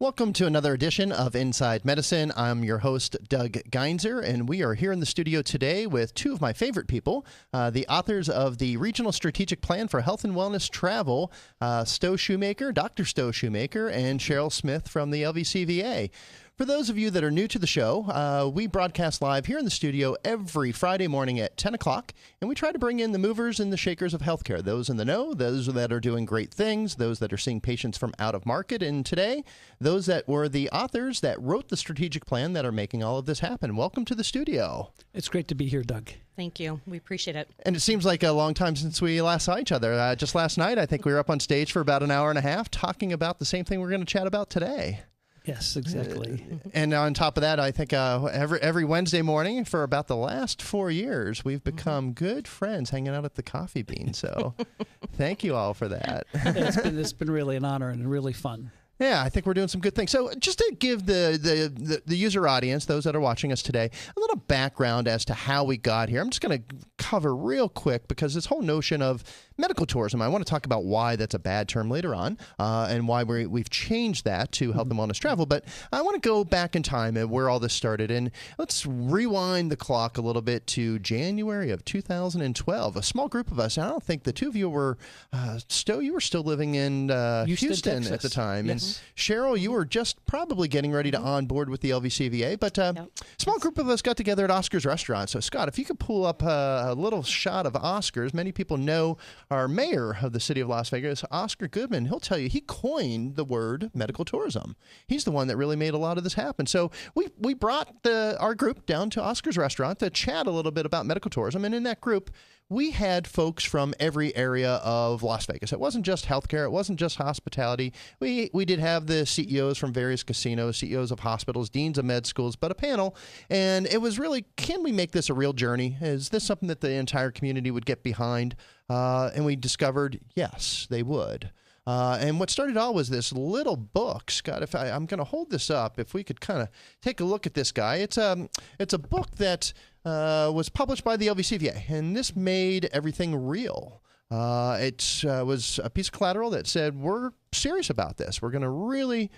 Welcome to another edition of Inside Medicine. I'm your host, Doug Geinzer, and we are here in the studio today with two of my favorite people, the authors of the Regional Strategic Plan for Health and Wellness Travel, Stowe Shoemaker, Dr. Stowe Shoemaker, and Cheryl Smith from the LVCVA. For those of you that are new to the show, we broadcast live here in the studio every Friday morning at 10 o'clock, and we try to bring in the movers and the shakers of healthcare, those in the know, those that are doing great things, those that are seeing patients from out of market, and today, those that were the authors that wrote the strategic plan that are making all of this happen. Welcome to the studio. It's great to be here, Doug. Thank you. We appreciate it. And it seems like a long time since we last saw each other. Just last night, I think we were up on stage for about an hour and a half talking about the same thing we're going to chat about today. Yes, exactly. And on top of that, I think every Wednesday morning for about the last 4 years, we've become good friends hanging out at the Coffee Bean. So thank you all for that. It's been really an honor and really fun. Yeah, I think we're doing some good things. So just to give the user audience, those that are watching us today, a little background as to how we got here. I'm just going to cover real quick because this whole notion of medical tourism, I want to talk about why that's a bad term later on and why we've changed that to health and wellness travel. But I want to go back in time and where all this started. And let's rewind the clock a little bit to January of 2012. A small group of us, and I don't think the two of you were, Stowe, you were still living in Houston at the time. Yes. And Cheryl, you were just probably getting ready to onboard with the LVCVA. But a small group of us got together at Oscar's Restaurant. So, Scott, if you could pull up a little shot of Oscar's. Many people know our mayor of the city of Las Vegas, Oscar Goodman. He'll tell you he coined the word medical tourism. He's the one that really made a lot of this happen. So we brought our group down to Oscar's Restaurant to chat a little bit about medical tourism. And in that group, we had folks from every area of Las Vegas. It wasn't just healthcare. It wasn't just hospitality. We did have the CEOs from various casinos, CEOs of hospitals, deans of med schools, but a panel. And it was really, can we make this a real journey? Is this something that the entire community would get behind? And we discovered, yes, they would. And what started all was this little book. Scott, if I'm going to hold this up, if we could kind of take a look at this guy. It's a book that was published by the LVCVA, and this made everything real. It was a piece of collateral that said, we're serious about this. We're going to really,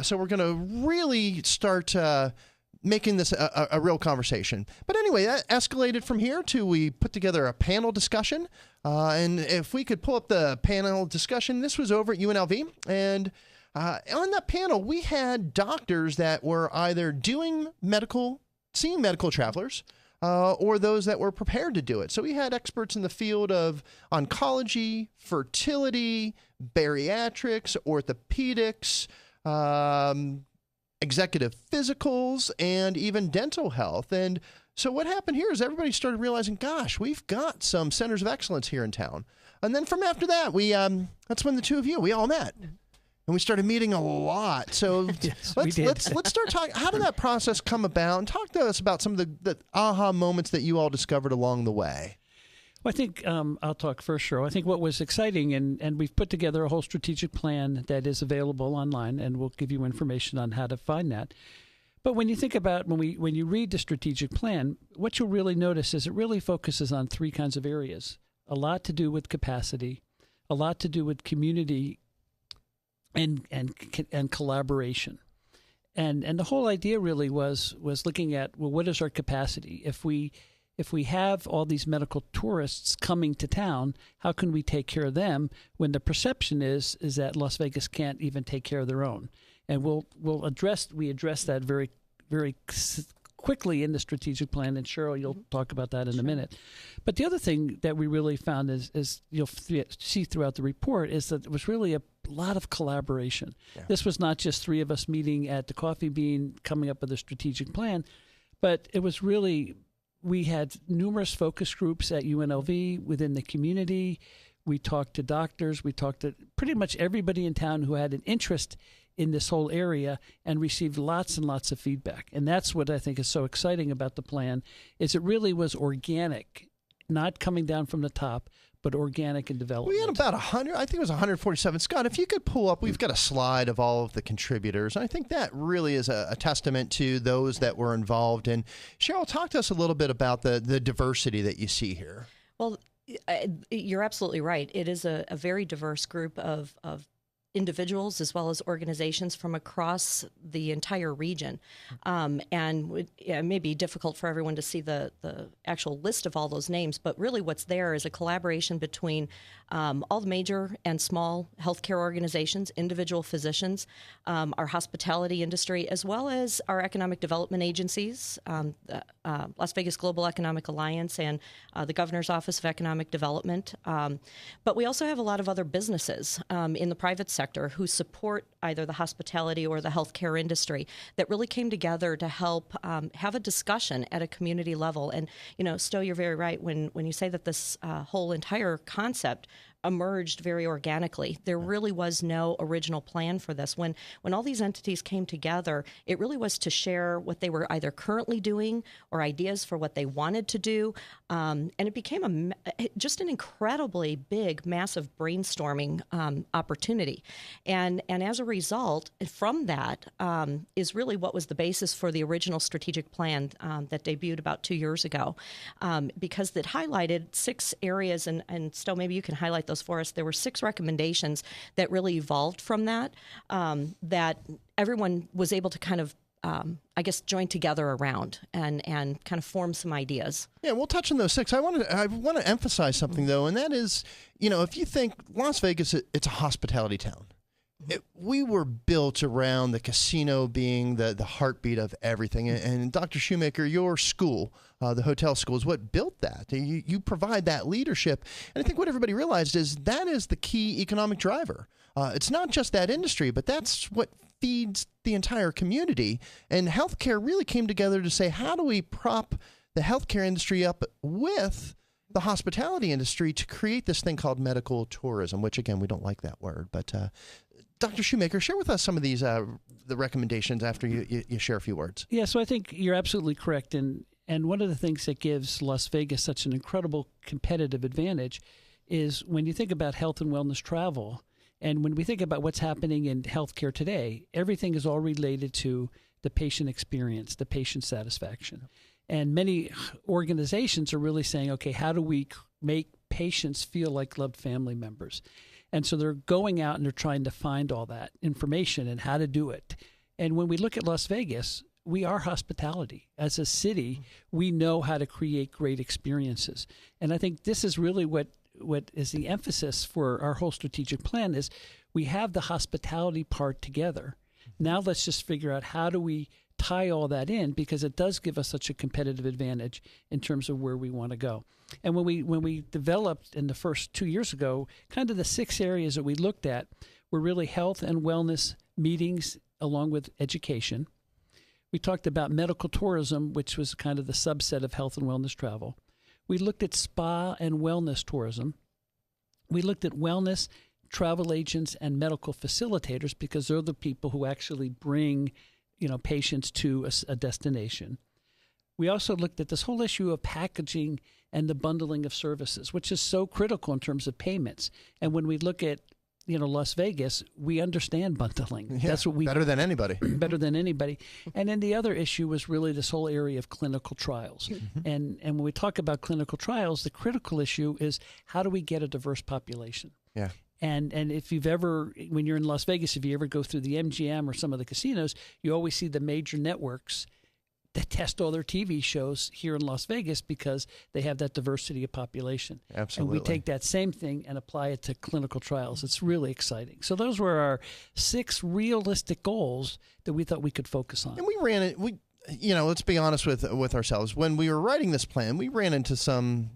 so we're going to really start making this a real conversation. But anyway, that escalated from here to we put together a panel discussion. And if we could pull up the panel discussion, this was over at UNLV. And on that panel, we had doctors that were either seeing medical travelers, or those that were prepared to do it. So we had experts in the field of oncology, fertility, bariatrics, orthopedics, executive physicals, and even dental health. And so what happened here is everybody started realizing, gosh, we've got some centers of excellence here in town. And then from after that, that's when the two of you, we all met. And we started meeting a lot. So Yes, let's start talking. How did that process come about? And talk to us about some of the aha moments that you all discovered along the way. Well, I think I'll talk first, Cheryl. I think what was exciting, and we've put together a whole strategic plan that is available online, and we'll give you information on how to find that. But when you think about when you read the strategic plan, what you'll really notice is it really focuses on three kinds of areas. A lot to do with capacity, a lot to do with community, and collaboration. And the whole idea really was looking at, well, what is our capacity? If we have all these medical tourists coming to town, how can we take care of them when the perception is that Las Vegas can't even take care of their own? And we address that very, very quickly in the strategic plan. And Cheryl, you'll talk about that in a minute. But the other thing that we really found is you'll see throughout the report is that it was really a lot of collaboration. Yeah. This was not just three of us meeting at the Coffee Bean coming up with a strategic plan, but it was really, we had numerous focus groups at UNLV within the community. We talked to doctors. We talked to pretty much everybody in town who had an interest in this whole area and received lots and lots of feedback. And that's what I think is so exciting about the plan, is it really was organic, not coming down from the top, but organic in development. We had about 100, I think it was 147. Scott, if you could pull up, we've got a slide of all of the contributors. And I think that really is a testament to those that were involved. And Cheryl, talk to us a little bit about the diversity that you see here. Well, you're absolutely right. It is a very diverse group of individuals as well as organizations from across the entire region. It may be difficult for everyone to see the actual list of all those names, but really what's there is a collaboration between all the major and small healthcare organizations, individual physicians, our hospitality industry, as well as our economic development agencies, Las Vegas Global Economic Alliance and the Governor's Office of Economic Development. But we also have a lot of other businesses in the private sector who support either the hospitality or the healthcare industry that really came together to help have a discussion at a community level. And, Stowe, you're very right when you say that this whole entire concept emerged very organically. There really was no original plan for this. When all these entities came together, it really was to share what they were either currently doing or ideas for what they wanted to do. And it became just an incredibly big, massive brainstorming opportunity. And as a result, from that is really what was the basis for the original strategic plan that debuted about 2 years ago, because it highlighted 6 areas, and Stowe, maybe you can highlight those for us. There were 6 recommendations that really evolved from that, that everyone was able to kind of join together around and kind of form some ideas. Yeah, we'll touch on those 6. I want to emphasize something, though, and that is, if you think Las Vegas, it's a hospitality town. We were built around the casino being the heartbeat of everything. And Dr. Shoemaker, your school, the hotel school, is what built that. You provide that leadership. And I think what everybody realized is that is the key economic driver. It's not just that industry, but that's what feeds the entire community. And healthcare really came together to say, how do we prop the healthcare industry up with the hospitality industry to create this thing called medical tourism, which, again, we don't like that word. But Dr. Shoemaker, share with us some of these the recommendations after you share a few words. Yeah, so I think you're absolutely correct. And one of the things that gives Las Vegas such an incredible competitive advantage is when you think about health and wellness travel, and when we think about what's happening in healthcare today, everything is all related to the patient experience, the patient satisfaction. And many organizations are really saying, okay, how do we make patients feel like loved family members? And so they're going out and they're trying to find all that information and how to do it. And when we look at Las Vegas, we are hospitality. As a city, we know how to create great experiences. And I think this is really what is the emphasis for our whole strategic plan is we have the hospitality part together. Now let's just figure out how do we tie all that in, because it does give us such a competitive advantage in terms of where we want to go. And when we developed in the first 2 years ago, kind of the 6 areas that we looked at were really health and wellness meetings along with education. We talked about medical tourism, which was kind of the subset of health and wellness travel. We looked at spa and wellness tourism. We looked at wellness, travel agents, and medical facilitators, because they're the people who actually bring patients to a destination. We also looked at this whole issue of packaging and the bundling of services, which is so critical in terms of payments. And when we look at Las Vegas, we understand bundling. Yeah, that's what we better than anybody. Better than anybody. And then the other issue was really this whole area of clinical trials. Mm-hmm. And when we talk about clinical trials, the critical issue is how do we get a diverse population? Yeah. And if you've ever, when you're in Las Vegas, if you ever go through the MGM or some of the casinos, you always see the major networks that test all their TV shows here in Las Vegas because they have that diversity of population. Absolutely. And we take that same thing and apply it to clinical trials. It's really exciting. So those were our 6 realistic goals that we thought we could focus on. And we ran it. Let's be honest with ourselves. When we were writing this plan, we ran into some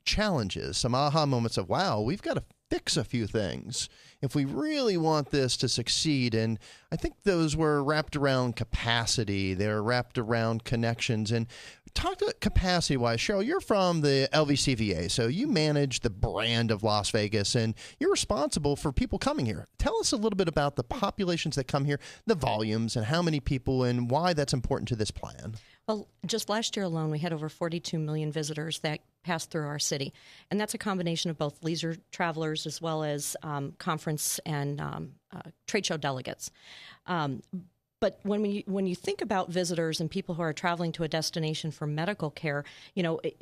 challenges, some aha moments of, wow, we've got to fix a few things if we really want this to succeed. And I think those were wrapped around capacity. They were wrapped around connections. And talk to capacity-wise, Cheryl, you're from the LVCVA, so you manage the brand of Las Vegas, and you're responsible for people coming here. Tell us a little bit about the populations that come here, the volumes, and how many people, and why that's important to this plan. Well, just last year alone, we had over 42 million visitors that passed through our city. And that's a combination of both leisure travelers as well as conference and trade show delegates. But when you think about visitors and people who are traveling to a destination for medical care,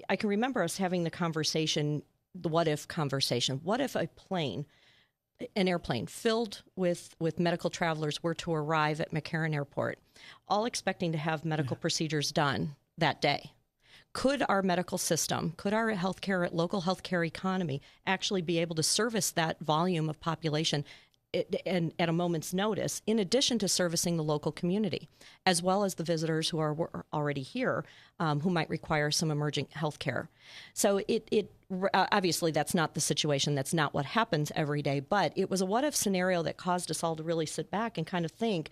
I can remember us having the conversation, the what if conversation. What if a plane an airplane filled with medical travelers were to arrive at McCarran Airport, all expecting to have medical procedures done that day, could our medical system, could our local healthcare economy actually be able to service that volume of population and at a moment's notice, in addition to servicing the local community, as well as the visitors who are already here, who might require some emerging health care? So obviously that's not the situation. That's not what happens every day, but it was a what-if scenario that caused us all to really sit back and kind of think,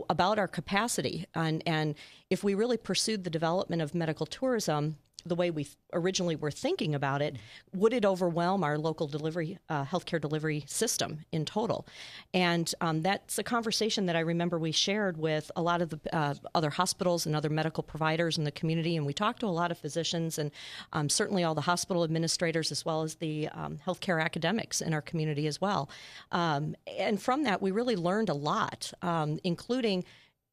about our capacity. And if we really pursued the development of medical tourism the way we originally were thinking about it, would it overwhelm our local healthcare delivery system in total? And that's a conversation that I remember we shared with a lot of the other hospitals and other medical providers in the community, and we talked to a lot of physicians and certainly all the hospital administrators as well as the healthcare academics in our community as well. And from that, we really learned a lot, including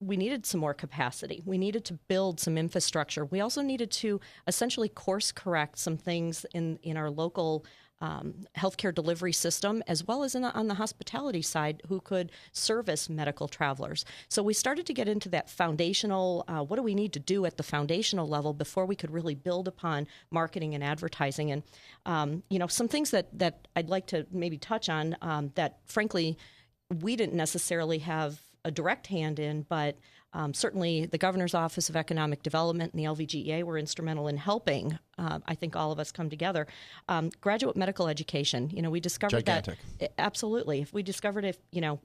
we needed some more capacity. We needed to build some infrastructure. We also needed to essentially course correct some things in our local healthcare delivery system, as well as on the hospitality side, who could service medical travelers. So we started to get into that foundational, what do we need to do at the foundational level before we could really build upon marketing and advertising. And, some things that I'd like to maybe touch on that, frankly, we didn't necessarily have a direct hand in, but certainly the Governor's Office of Economic Development and the LVGEA were instrumental in helping, I think, all of us come together. Graduate medical education, we discovered Gigantic. that, absolutely. If we discovered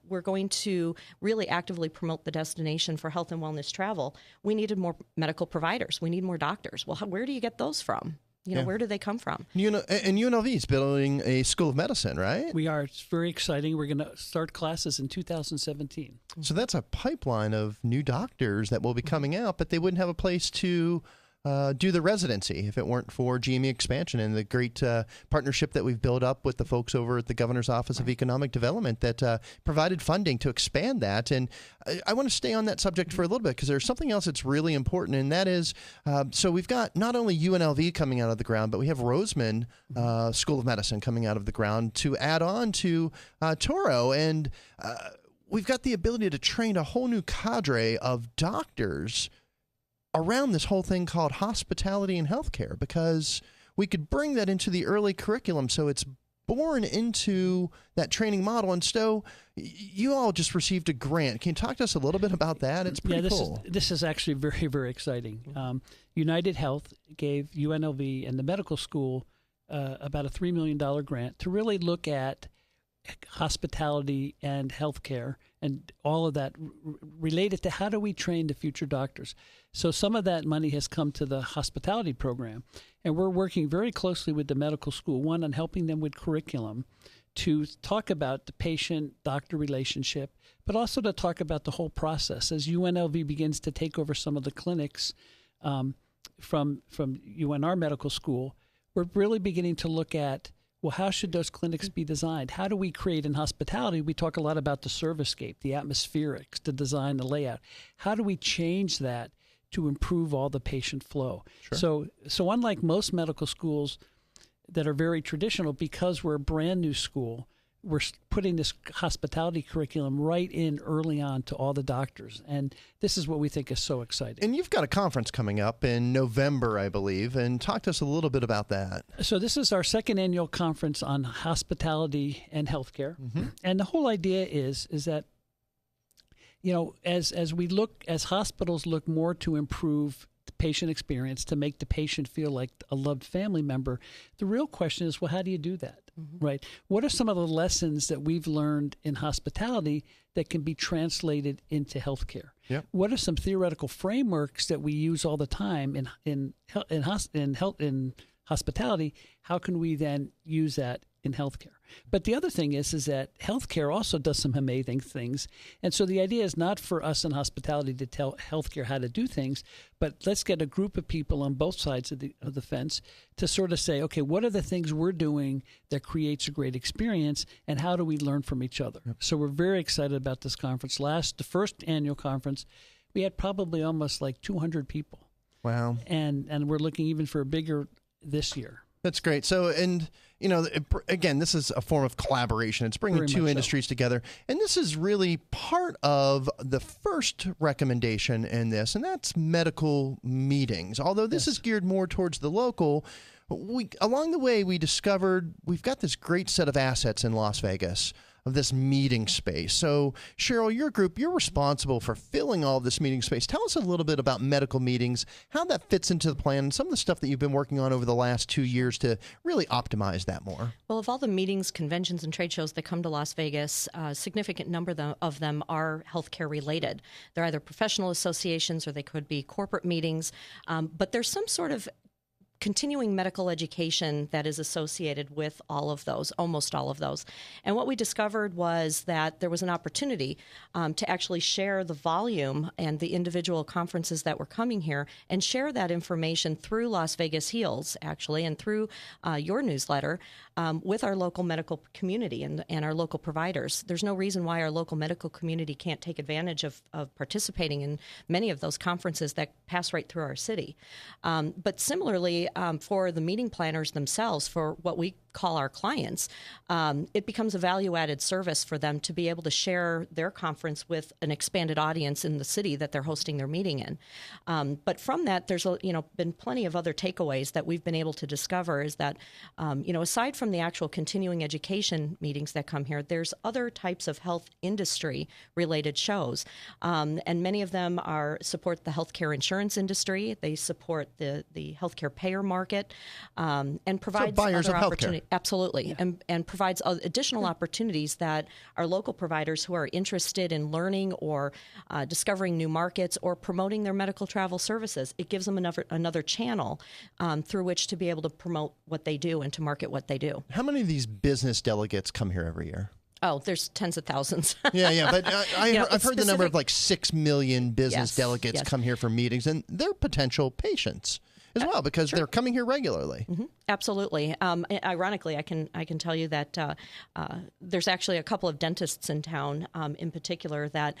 we're going to really actively promote the destination for health and wellness travel, we needed more medical providers. We need more doctors. Well, where do you get those from? Where do they come from? And UNLV is building a school of medicine, right? We are. It's very exciting. We're going to start classes in 2017. So that's a pipeline of new doctors that will be coming out, but they wouldn't have a place to do the residency if it weren't for GME expansion and the great partnership that we've built up with the folks over at the Governor's Office of Economic Development that provided funding to expand that. And I want to stay on that subject for a little bit because there's something else that's really important, and that is, so we've got not only UNLV coming out of the ground, but we have Roseman School of Medicine coming out of the ground to add on to Toro. And we've got the ability to train a whole new cadre of doctors around this whole thing called hospitality and healthcare, because we could bring that into the early curriculum so it's born into that training model. And Stowe, you all just received a grant. Can you talk to us a little bit about that? It's pretty cool. This is actually very, very exciting. United Health gave UNLV and the medical school about a $3 million grant to really look at hospitality and healthcare and all of that related to how do we train the future doctors. So some of that money has come to the hospitality program, and we're working very closely with the medical school, one, on helping them with curriculum to talk about the patient-doctor relationship, but also to talk about the whole process as UNLV begins to take over some of the clinics from UNR Medical School. We're really beginning to look at, well, how should those clinics be designed? How do we create in hospitality? We talk a lot about the servicescape, the atmospherics, the design, the layout. How do we change that to improve all the patient flow? Sure. So unlike most medical schools that are very traditional, because we're a brand new school, we're putting this hospitality curriculum right in early on to all the doctors. And this is what we think is so exciting. And you've got a conference coming up in November, I believe, and talk to us a little bit about that. So this is our second annual conference on hospitality and healthcare. Mm-hmm. And the whole idea is that, as hospitals look more to improve the patient experience, to make the patient feel like a loved family member, the real question is, well, how do you do that? Mm-hmm. Right? What are some of the lessons that we've learned in hospitality that can be translated into healthcare? Yep. What are some theoretical frameworks that we use all the time in hospitality? How can we then use that in healthcare? But the other thing is that healthcare also does some amazing things. And so the idea is not for us in hospitality to tell healthcare how to do things, but let's get a group of people on both sides of the fence to sort of say, okay, what are the things we're doing that creates a great experience, and how do we learn from each other? Yep. So we're very excited about this conference. The first annual conference, we had probably almost like 200 people. Wow. And we're looking even for a bigger this year. That's great. So, and again, this is a form of collaboration. It's bringing two industries together. And this is really part of the first recommendation in this, and that's medical meetings. Although this is geared more towards the local, along the way, we discovered we've got this great set of assets in Las Vegas of this meeting space. So, Cheryl, your group, you're responsible for filling all of this meeting space. Tell us a little bit about medical meetings, how that fits into the plan, and some of the stuff that you've been working on over the last 2 years to really optimize that more. Well, of all the meetings, conventions, and trade shows that come to Las Vegas, a significant number of them are healthcare related. They're either professional associations or they could be corporate meetings, but there's some sort of continuing medical education that is associated with all of those, almost all of those. And what we discovered was that there was an opportunity to actually share the volume and the individual conferences that were coming here and share that information through Las Vegas Heals, actually, and through your newsletter with our local medical community and our local providers. There's no reason why our local medical community can't take advantage of participating in many of those conferences that pass right through our city. But similarly, for the meeting planners themselves, for what we call our clients, it becomes a value-added service for them to be able to share their conference with an expanded audience in the city that they're hosting their meeting in. But from that, there's been plenty of other takeaways that we've been able to discover is that, aside from the actual continuing education meetings that come here, there's other types of health industry-related shows. And many of them support the healthcare insurance industry. They support the healthcare payer market and provides buyers other of opportunities. healthcare. Absolutely. Yeah. And provides additional opportunities that our local providers who are interested in learning or discovering new markets or promoting their medical travel services, it gives them another channel through which to be able to promote what they do and to market what they do. How many of these business delegates come here every year? Oh, there's tens of thousands. Yeah, but I've heard the number of like 6 million business delegates come here for meetings, and they're potential patients as well because they're coming here regularly. Mm-hmm. Absolutely. Ironically, I can tell you that there's actually a couple of dentists in town, in particular, that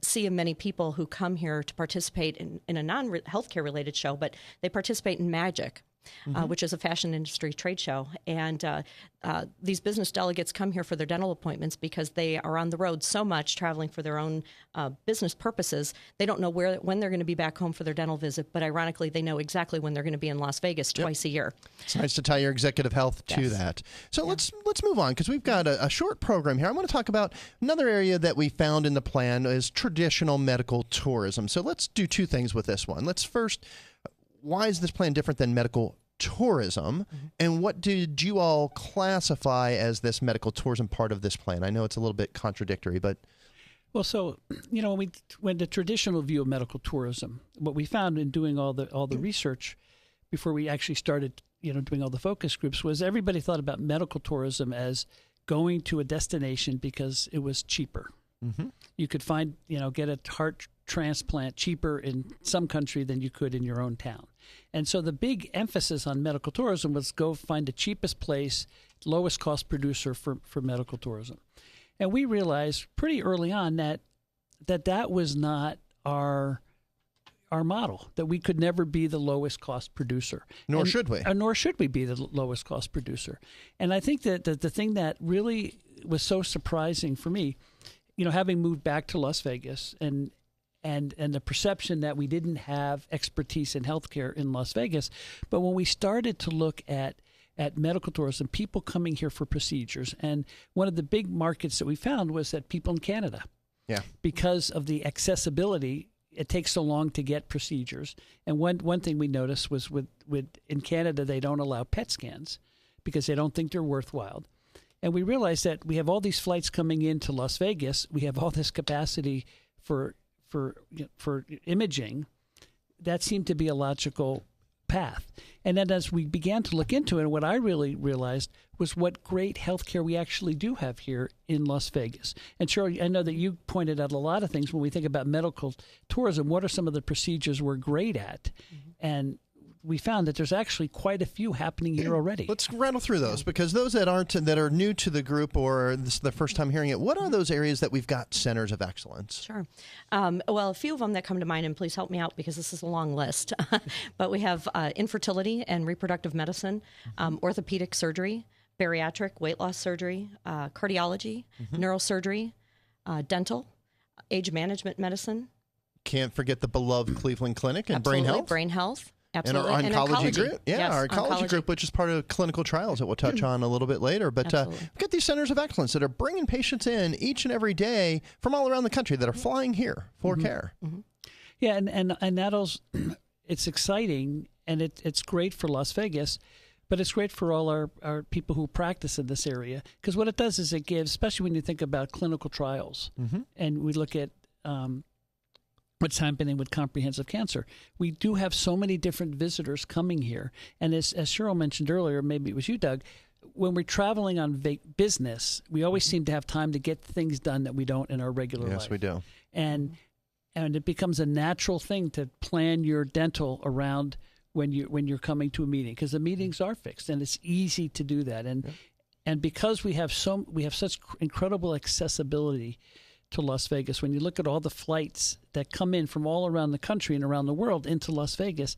see many people who come here to participate in a non-healthcare related show, but they participate in Magic. Which is a fashion industry trade show. And these business delegates come here for their dental appointments because they are on the road so much, traveling for their own business purposes. They don't know when they're going to be back home for their dental visit, but ironically, they know exactly when they're going to be in Las Vegas twice a year. It's nice to tie your executive health to that. So let's move on because we've got a short program here. I want to talk about another area that we found in the plan is traditional medical tourism. So let's do two things with this one. Let's first, why is this plan different than medical tourism, and what did you all classify as this medical tourism part of this plan? I know it's a little bit contradictory, but... Well, so, when the traditional view of medical tourism, what we found in doing all the research before we actually started, doing all the focus groups was everybody thought about medical tourism as going to a destination because it was cheaper. Mm-hmm. You could find, get a heart transplant cheaper in some country than you could in your own town. And so the big emphasis on medical tourism was go find the cheapest place, lowest cost producer for medical tourism. And we realized pretty early on that was not our model, that we could never be the lowest cost producer. Nor should we. Nor should we be the lowest cost producer. And I think that the thing that really was so surprising for me, having moved back to Las Vegas and the perception that we didn't have expertise in healthcare in Las Vegas. But when we started to look at medical tourism, people coming here for procedures, and one of the big markets that we found was that people in Canada. Yeah. Because of the accessibility, it takes so long to get procedures. And one thing we noticed was with in Canada, they don't allow PET scans because they don't think they're worthwhile. And we realized that we have all these flights coming into Las Vegas. We have all this capacity for imaging. That seemed to be a logical path. And then as we began to look into it, what I really realized was what great healthcare we actually do have here in Las Vegas. And Cheryl, I know that you pointed out a lot of things when we think about medical tourism. What are some of the procedures we're great at? Mm-hmm. And we found that there's actually quite a few happening here already. Let's rattle through those, because those that are new to the group, or this is the first time hearing it, what are those areas that we've got centers of excellence? Sure. Well, a few of them that come to mind, and please help me out because this is a long list, but we have infertility and reproductive medicine, orthopedic surgery, bariatric weight loss surgery, cardiology, neurosurgery, dental, age management medicine. Can't forget the beloved Cleveland Clinic and Absolutely. brain health. Absolutely. And our oncology group. Yeah, yes, our oncology group, which is part of clinical trials that we'll touch on a little bit later. But we've got these centers of excellence that are bringing patients in each and every day from all around the country that are flying here for care. Yeah, and that'll, it's exciting, and it's great for Las Vegas, but it's great for all our people who practice in this area, because what it does is it gives, especially when you think about clinical trials, and we look at what's happening with comprehensive cancer. We do have so many different visitors coming here. And as Cheryl mentioned earlier, maybe it was you, Doug, when we're traveling on business, we always seem to have time to get things done that we don't in our regular life. Yes, we do. And it becomes a natural thing to plan your dental around when you're coming to a meeting, because the meetings are fixed, and it's easy to do that. And because we have such incredible accessibility to Las Vegas, when you look at all the flights that come in from all around the country and around the world into Las Vegas,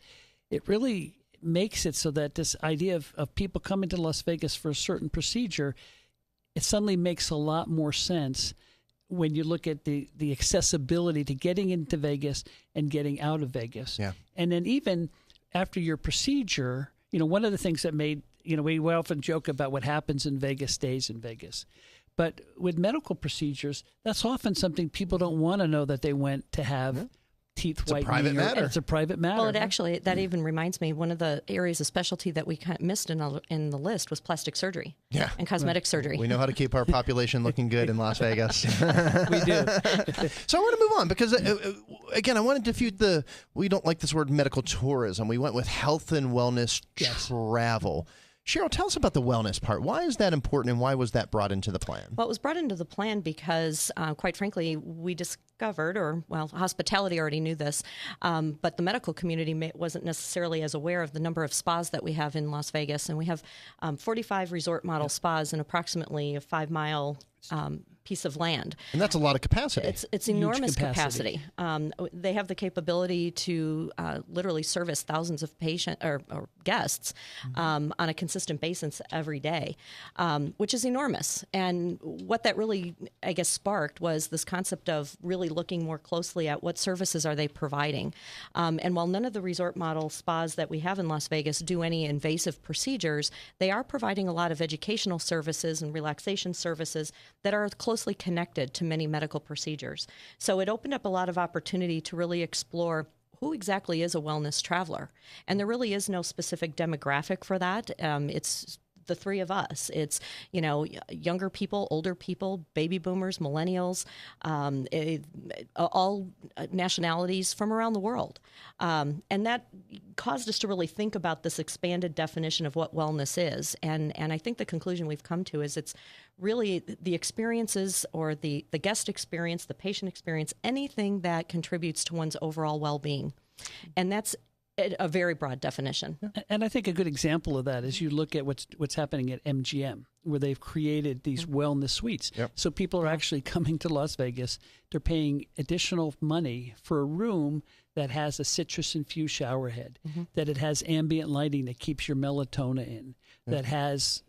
it really makes it so that this idea of people coming to Las Vegas for a certain procedure, it suddenly makes a lot more sense when you look at the accessibility to getting into Vegas and getting out of Vegas. Yeah. And then even after your procedure, one of the things that made, we often joke about what happens in Vegas stays in Vegas. But with medical procedures, that's often something people don't want to know, that they went to have teeth whitening. It's a private matter. It's a private matter. Well, that even reminds me, one of the areas of specialty that we kind of missed in the list was plastic surgery and cosmetic surgery. We know how to keep our population looking good in Las Vegas. We do. So I want to move on, because, again, I want to defute we don't like this word medical tourism. We went with health and wellness travel. Cheryl, tell us about the wellness part. Why is that important, and why was that brought into the plan? Well, it was brought into the plan because, quite frankly, we discovered, hospitality already knew this, but the medical community wasn't necessarily as aware of the number of spas that we have in Las Vegas. And we have 45 resort model spas in approximately a 5-mile piece of land. And that's a lot of capacity. It's enormous capacity. They have the capability to literally service thousands of patients or guests on a consistent basis every day, which is enormous. And what that really, I guess, sparked was this concept of really looking more closely at what services are they providing. And while none of the resort model spas that we have in Las Vegas do any invasive procedures, they are providing a lot of educational services and relaxation services that are closely connected to many medical procedures. So it opened up a lot of opportunity to really explore who exactly is a wellness traveler. And there really is no specific demographic for that. It's the three of us. It's, younger people, older people, baby boomers, millennials, all nationalities from around the world. And that caused us to really think about this expanded definition of what wellness is. And I think the conclusion we've come to is it's really the experiences, or the guest experience, the patient experience, anything that contributes to one's overall well-being. And that's a very broad definition. And I think a good example of that is you look at what's happening at MGM, where they've created these wellness suites. Yep. So people are actually coming to Las Vegas. They're paying additional money for a room that has a citrus-infused shower head, that it has ambient lighting that keeps your melatonin in, that has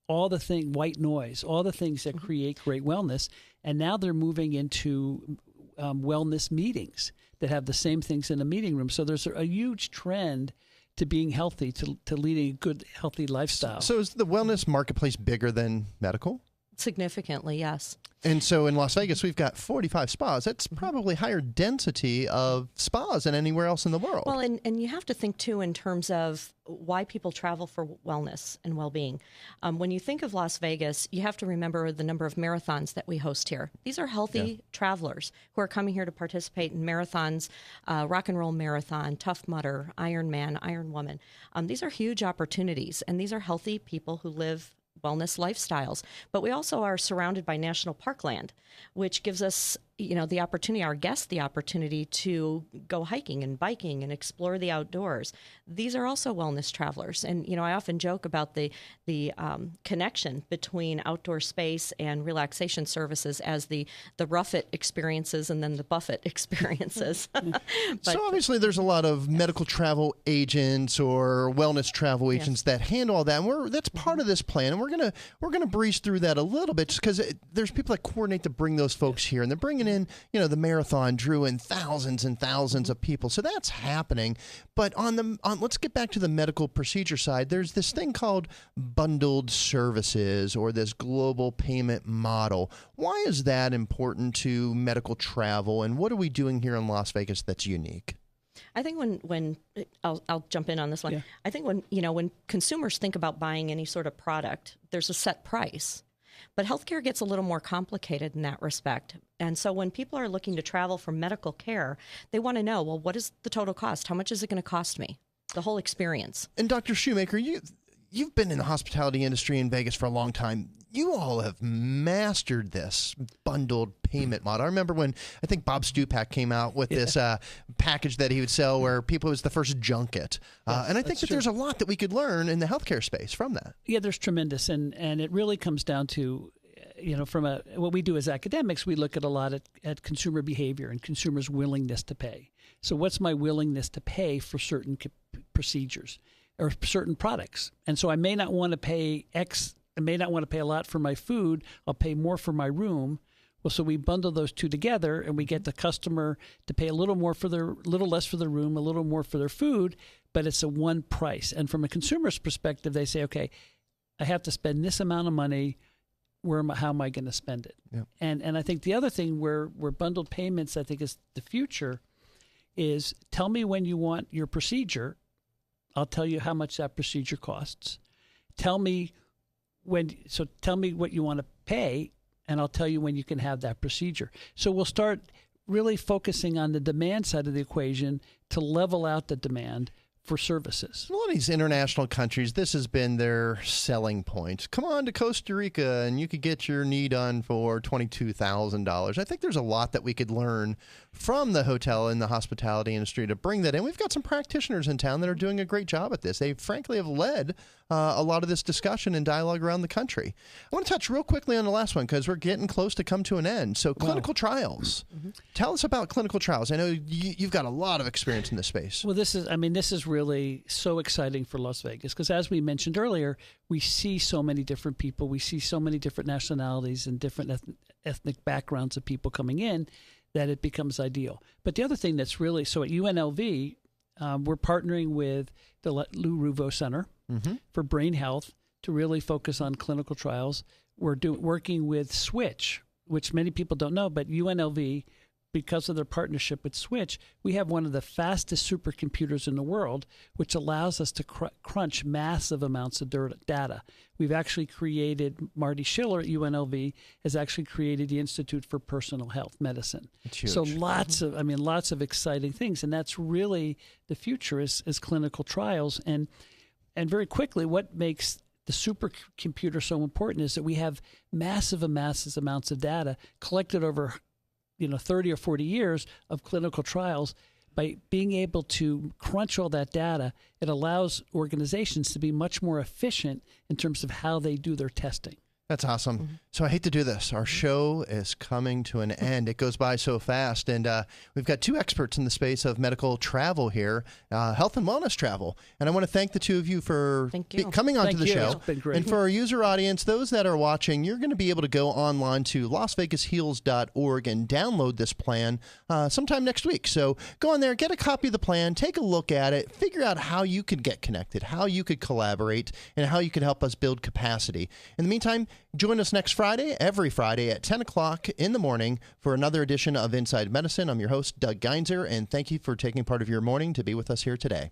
all the white noise, all the things that create great wellness. And now they're moving into wellness meetings that have the same things in a meeting room. So there's a huge trend to being healthy, to leading a good, healthy lifestyle. So is the wellness marketplace bigger than medical? Significantly, yes. And so in Las Vegas, we've got 45 spas. That's probably higher density of spas than anywhere else in the world. Well, and you have to think, too, in terms of why people travel for wellness and well-being. When you think of Las Vegas, you have to remember the number of marathons that we host here. These are healthy travelers who are coming here to participate in marathons, Rock and Roll Marathon, Tough Mudder, Ironman, Ironwoman. These are huge opportunities, and these are healthy people who live wellness lifestyles. But we also are surrounded by national parkland, which gives us the opportunity, our guests, the opportunity to go hiking and biking and explore the outdoors. These are also wellness travelers. And, I often joke about the connection between outdoor space and relaxation services as the rough it experiences and then the buffet experiences. So obviously there's a lot of medical travel agents or wellness travel agents that handle all that. And that's part of this plan. And we're gonna breeze through that a little bit just because there's people that coordinate to bring those folks here, and they're bringing in, the marathon drew in thousands and thousands of people. So that's happening. But let's get back to the medical procedure side. There's this thing called bundled services or this global payment model. Why is that important to medical travel, and what are we doing here in Las Vegas that's unique? I think when I'll jump in on this one. Yeah. I think when consumers think about buying any sort of product, there's a set price. But healthcare gets a little more complicated in that respect. And so when people are looking to travel for medical care, they want to know, well, what is the total cost? How much is it going to cost me? The whole experience. And Dr. Shoemaker, you've been in the hospitality industry in Vegas for a long time. You all have mastered this bundled payment model. I remember when I think Bob Stupak came out with this package that he would sell where it was the first junket. And I think that there's a lot that we could learn in the healthcare space from that. Yeah, there's tremendous. And it really comes down to, from what we do as academics, we look at a lot at consumer behavior and consumers' willingness to pay. So what's my willingness to pay for certain procedures or certain products? And so I may not want to pay X. I may not want to pay a lot for my food. I'll pay more for my room. Well, so we bundle those two together, and we get the customer to pay a little less for the room, a little more for their food, but it's a one price. And from a consumer's perspective, they say, okay, I have to spend this amount of money. How am I going to spend it? Yep. And I think the other thing where bundled payments, I think, is the future, is tell me when you want your procedure. I'll tell you how much that procedure costs. Tell me what you want to pay, and I'll tell you when you can have that procedure. So we'll start really focusing on the demand side of the equation to level out the demand for services. In a lot of these international countries, this has been their selling point. Come on to Costa Rica and you could get your knee done for $22,000. I think there's a lot that we could learn from the hotel and the hospitality industry to bring that in. We've got some practitioners in town that are doing a great job at this. They frankly have led a lot of this discussion and dialogue around the country. I want to touch real quickly on the last one because we're getting close to come to an end. So clinical trials. Mm-hmm. Tell us about clinical trials. I know you've got a lot of experience in this space. Well, this is really so exciting for Las Vegas because, as we mentioned earlier, we see so many different people. We see so many different nationalities and different ethnic backgrounds of people coming in that it becomes ideal. But the other thing that's really, so at UNLV, we're partnering with the Lou Ruvo Center for Brain Health to really focus on clinical trials. We're working with Switch, which many people don't know, but UNLV, because of their partnership with Switch, we have one of the fastest supercomputers in the world, which allows us to crunch massive amounts of data. We've actually created, Marty Schiller at UNLV has actually created the Institute for Personal Health Medicine. So lots of exciting things. And that's really the future is clinical trials. And very quickly, what makes the supercomputer so important is that we have massive amounts of data collected over 30 or 40 years of clinical trials. By being able to crunch all that data, it allows organizations to be much more efficient in terms of how they do their testing. That's awesome. Mm-hmm. So I hate to do this. Our show is coming to an end. It goes by so fast. And we've got two experts in the space of medical travel here, health and wellness travel. And I want to thank the two of you for coming onto the show. It's been great. And for our user audience, those that are watching, you're going to be able to go online to lasvegasheals.org and download this plan sometime next week. So go on there, get a copy of the plan, take a look at it, figure out how you could get connected, how you could collaborate, and how you could help us build capacity. In the meantime, join us next Friday, every Friday at 10 o'clock in the morning for another edition of Inside Medicine. I'm your host, Doug Geinzer, and thank you for taking part of your morning to be with us here today.